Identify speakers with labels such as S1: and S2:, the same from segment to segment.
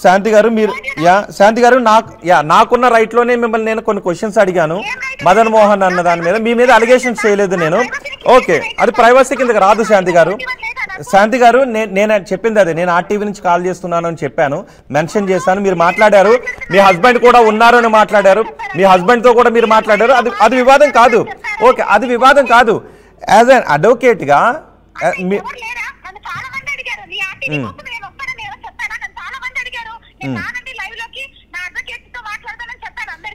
S1: శాంతి గారు మీరు శాంతి గారు నాకున్న రైట్ లోనే మిమ్మల్ని నేను కొన్ని క్వశ్చన్స్ అడిగాను మదన్ మోహన్ అన్న దాని మీద మీ మీద అలిగేషన్స్ చేయలేదు నేను ఓకే అది ప్రైవసీ కిందకి రాదు శాంతి గారు నేను చెప్పింది అదే నేను ఆర్టీవీ నుంచి కాల్ చేస్తున్నాను అని చెప్పాను మెన్షన్ చేశాను మీరు మాట్లాడారు మీ హస్బెండ్ కూడా ఉన్నారు అని మాట్లాడారు మీ హస్బెండ్ తో కూడా మీరు మాట్లాడారు అది వివాదం కాదు ఓకే అది వివాదం కాదు యాజ్ అన్ అడ్వకేట్ గా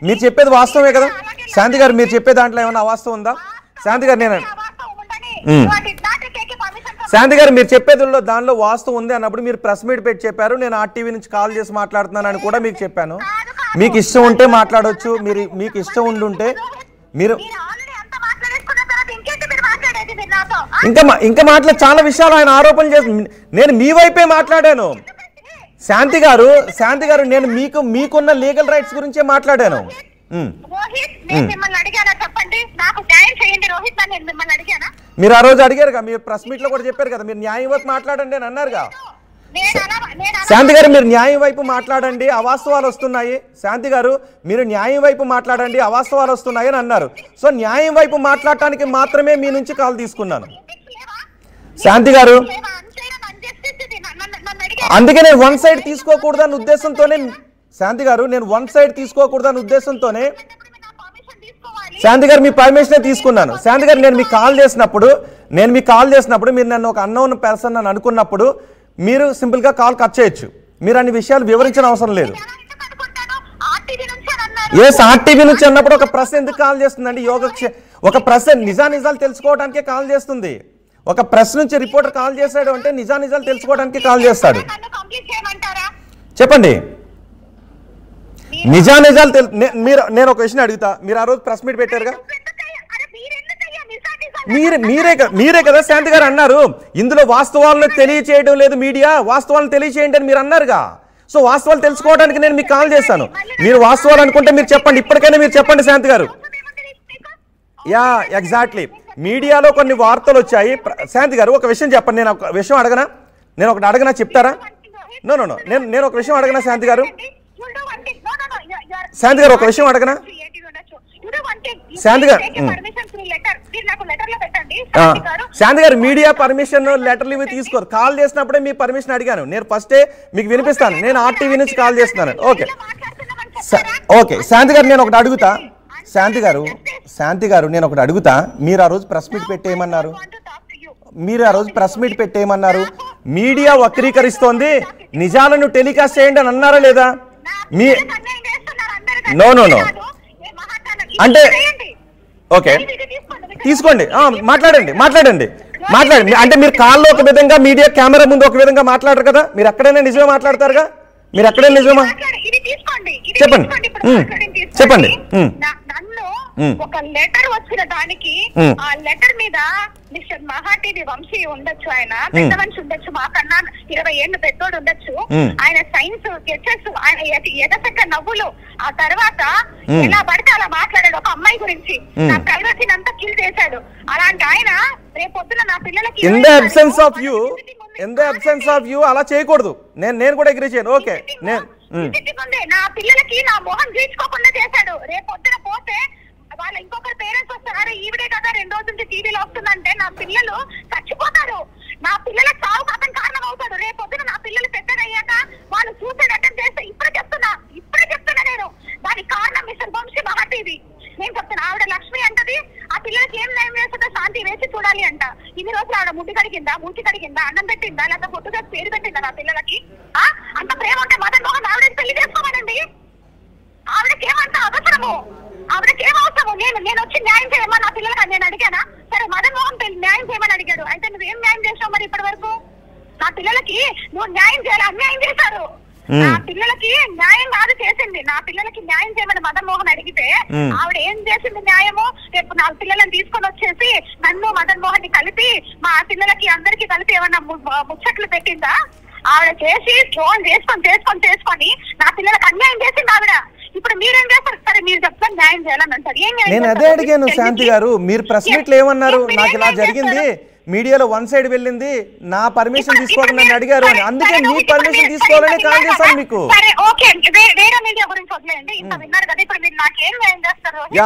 S1: మీరు చెప్పేది వాస్తవమే కదా శాంతి గారు మీరు చెప్పే దాంట్లో ఏమైనా అవాస్తవం ఉందా శాంతి గారు నేను శాంతి గారు మీరు చెప్పేది దానిలో వాస్తవం ఉంది అన్నప్పుడు మీరు ప్రెస్ మీట్ పెట్టి చెప్పారు నేను ఆర్టీవీ నుంచి కాల్ చేసి మాట్లాడుతున్నాను అని కూడా మీకు చెప్పాను మీకు ఇష్టం ఉంటే మాట్లాడవచ్చు మీకు ఇష్టం ఉండుంటే మీరు ఇంకా మాట్లాడే చాలా విషయాలు ఆయన ఆరోపణలు చేసి నేను మీ వైపే మాట్లాడాను శాంతి గారు నేను మీకున్న లీగల్ రైట్స్ గురించే మాట్లాడాను మీరు ఆ రోజు అడిగారుగా మీరు ప్రెస్ మీట్ లో కూడా చెప్పారు కదా మీరు న్యాయం వైపు మాట్లాడండి అని అన్నారుగా శాంతి గారు మీరు న్యాయం వైపు మాట్లాడండి అవాస్తవాలు వస్తున్నాయి శాంతి గారు మీరు న్యాయం వైపు మాట్లాడండి అవాస్తవాలు వస్తున్నాయి అని అన్నారు సో న్యాయం వైపు మాట్లాడటానికి మాత్రమే మీ నుంచి కాల్ తీసుకున్నాను శాంతి గారు అందుకే నేను వన్ సైడ్ తీసుకోకూడదన్న ఉద్దేశంతోనే శాంతి గారు నేను వన్ సైడ్ తీసుకోకూడదన్న ఉద్దేశంతోనే శాంతి గారు మీ పర్మిషన్ తీసుకున్నాను శాంతి గారు నేను మీకు కాల్ చేసినప్పుడు మీరు నన్ను ఒక అన్నోన్ పర్సన్ అని అనుకున్నప్పుడు మీరు సింపుల్ గా కాల్ కట్ చేయొచ్చు మీరు అన్ని విషయాలు వివరించిన అవసరం లేదు ఎస్ ఆర్టీవీ నుంచి అన్నప్పుడు ఒక ప్రెస్ ఎందుకు కాల్ చేస్తుందండి ఒక ప్రెస్ నిజాలు తెలుసుకోవడానికే కాల్ చేస్తుంది ఒక ప్రెస్ నుంచి రిపోర్టర్ కాల్ చేశాడు అంటే నిజాలు తెలుసుకోవడానికి కాల్ చేస్తాడు చెప్పండి నిజాలు నేను ఒక విషయం అడుగుతా మీరు ఆ రోజు ప్రెస్ మీట్ పెట్టారుగా మీరే కదా శాంతి గారు అన్నారు ఇందులో వాస్తవాలను తెలియచేయడం లేదు మీడియా వాస్తవాలను తెలియచేయండి అని మీరు అన్నారుగా సో వాస్తవాలు తెలుసుకోవడానికి నేను మీకు కాల్ చేశాను మీరు వాస్తవాలు అనుకుంటే మీరు చెప్పండి ఇప్పటికైనా మీరు చెప్పండి శాంతి గారు ఎగ్జాక్ట్లీ మీడియాలో కొన్ని వార్తలు వచ్చాయి శాంతి గారు ఒక విషయం చెప్పండి నేను ఒక విషయం అడగనా చెప్తారా నేను ఒక విషయం అడగనా శాంతి గారు ఒక విషయం అడగనా శాంతి గారు మీడియా పర్మిషన్ లెటర్లు ఇవి తీసుకోరు కాల్ చేసినప్పుడే మీ పర్మిషన్ అడిగాను నేను ఫస్టే మీకు వినిపిస్తాను నేను ఆర్టీవీ నుంచి కాల్ చేస్తున్నాను ఓకే శాంతి గారు నేను ఒకటి అడుగుతా శాంతి గారు నేను ఒకటి అడుగుతా మీరు ఆ రోజు ప్రెస్ మీట్ పెట్టేయమన్నారు మీడియా వక్రీకరిస్తోంది నిజాలను టెలికాస్ట్ చేయండి అని అన్నారా లేదా నో అంటే ఓకే తీసుకోండి మాట్లాడండి అంటే మీరు కాల్లో ఒక విధంగా మీడియా కెమెరా ముందు ఒక విధంగా మాట్లాడరు కదా మీరు ఎక్కడైనా నిజమే మాట్లాడతారుగా మీరు ఎక్కడైనా నిజమా చెప్పండి
S2: ఒక లెటర్ వచ్చిన దానికి ఆ లెటర్ మీద మిస్టర్ మహాటీవీ వంశీ ఉండొచ్చు ఆయన పెద్ద మనిషి ఉండొచ్చు మాకన్నా 20 ఏళ్ళు పెద్దోడు ఉండొచ్చు ఆయన సైన్స్ స్కెచెస్ ఆయన ఎగసక్క నవ్వులు ఆ తర్వాత ఎలా పడితే అలా మాట్లాడాడు ఒక అమ్మాయి గురించి నా ప్రైవసీని అంతా కిల్ చేశాడు అలాంటి ఆయన రేపొద్దున నా పిల్లలకి
S1: in the absence of you అలా చేయకూడదు నేను కూడా అగ్రీ చేయను ఓకే
S2: నా పిల్లలకి నా మొహం తీర్చుకోకుండా చేశాడు రేపొద్దున పోతే వాళ్ళ ఇంకొకరు పేరెంట్స్ వస్తారు ఈవిడే కదా 2 రోజుల నుంచి టీవీలో వస్తుందంటే నా పిల్లలు చచ్చిపోతారు నా పిల్లల చావుకు అతను కారణం అవుతాడు రేపొద్దున నా పిల్లలు పెద్దదయ్యాక వాళ్ళు సూసైడ్ అటెంప్ట్ చేస్తే ఇప్పుడే చెప్తున్నా నేను దానికి కారణం మిస్టర్ వంశీ మహాటీవీ నేను చెప్తున్నా ఆవిడ లక్ష్మి అంటది ఆ పిల్లలకి ఏం న్యాయం చేస్తుందో శాంతి వేసి చూడాలి అంట ఇన్ని రోజులు ఆవిడ మూతి కడిగిందా అన్నం పెట్టిందా లేకపోతే పొట్టుగా పేరు పెట్టిందా నా పిల్లలకి అంత ప్రేమ ఉంటే మదన్ మోహన్ ఆవిడని పెళ్లి చేసుకోమనండి ఆవిడకేమంత అవసరము నేను వచ్చి న్యాయం చేయమా నా పిల్లలకి నేను అడిగానా సరే మదన్ మోహన్ న్యాయం చేయమని అడిగాడు అయితే నువ్వేం న్యాయం చేసావు మరి ఇప్పటి వరకు నా పిల్లలకి నువ్వు న్యాయం చేయాలి అన్యాయం చేశారు నా పిల్లలకి న్యాయం కాదు చేసింది నా పిల్లలకి న్యాయం చేయమని మదన్ మోహన్ అడిగితే ఆవిడ ఏం చేసింది న్యాయము రేపు నా పిల్లలను తీసుకొని వచ్చేసి నన్ను మదన్ మోహన్ ని కలిపి మా పిల్లలకి అందరికి కలిపి ఏమన్నా ముచ్చట్లు పెట్టిందా ఆవిడ చేసి ట్రోల్ చేసుకొని నా పిల్లలకు అన్యాయం చేసింది ఆవిడ ఇప్పుడు మీరేం చేస్తారు సరే మీరు చెప్తాను న్యాయం చేయాలని అంటారు
S1: నేను అదే అడిగాను శాంతి గారు మీరు ప్రెస్ మీట్ లో ఏమన్నారు నాకు ఇలా జరిగింది మీడియాలో వన్ సైడ్ వెళ్ళింది, నా పర్మిషన్ తీసుకోకుండా నన్ను అడిగారు అని. అందుకే మీ పర్మిషన్ తీసుకోవాలని కాల్ చేశాను మీకు.
S2: సరే ఓకే, వేరే మీడియా గురించి వదిలేయండి. ఇంత విన్నారు కదా, ఇప్పుడు మీరు నాకేం చేస్తారు?